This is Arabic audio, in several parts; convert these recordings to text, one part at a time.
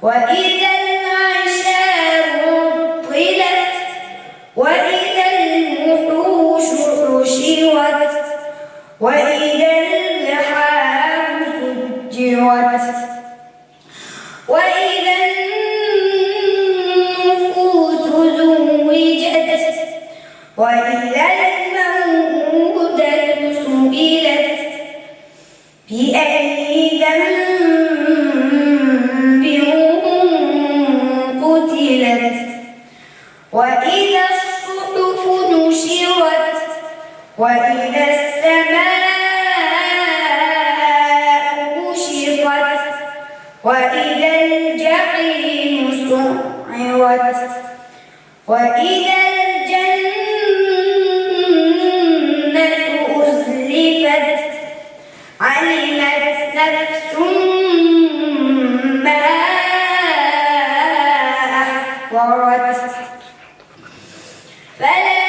وإذا العشار عطلت وإذا الوحوش حشرت وإذا البحار سجرت وإذا النفوس زوجت وإذا الموءودة سئلت بأي ذنب قتلت وإذا الصحف نشرت وإذا السماء كشطت وإذا الجحيم سعرت وإذا الجنة أزلفت علمت نفس ما أحضرت فلا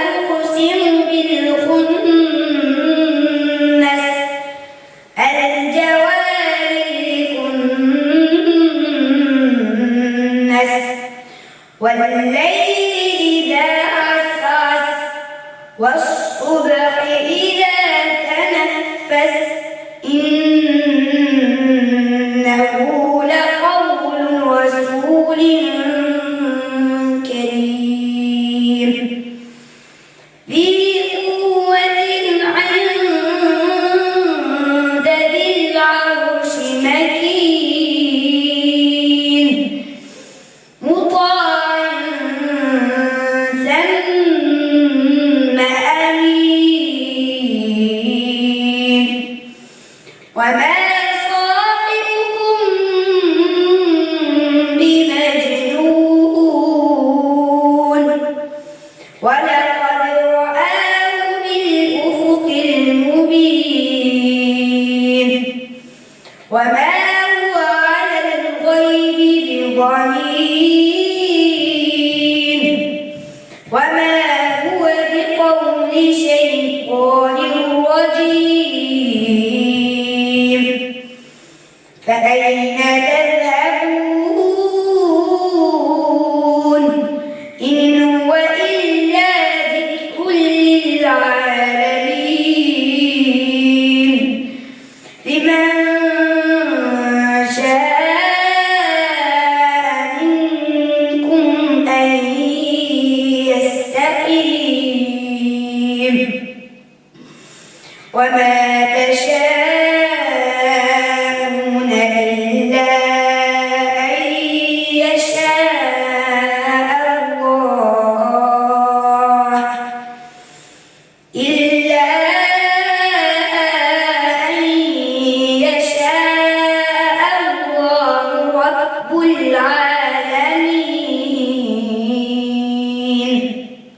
أقسم بالخنس الجوار الكنس والليل إذا عسعس والصبح إذا تنفس إنه لقول رسول كريم ذي قوة عند ذي العرش مكين مطاع ثم أمين وما صاحبكم بمجنون ولقد رآه بالأفق المبين وما هو على الغيب بضنين وما هو بقول شيطان رجيم فأين تذهبون إن هو إلا ذكر للعالمين لمن شاء منكم أن يستقيم وما تشاءون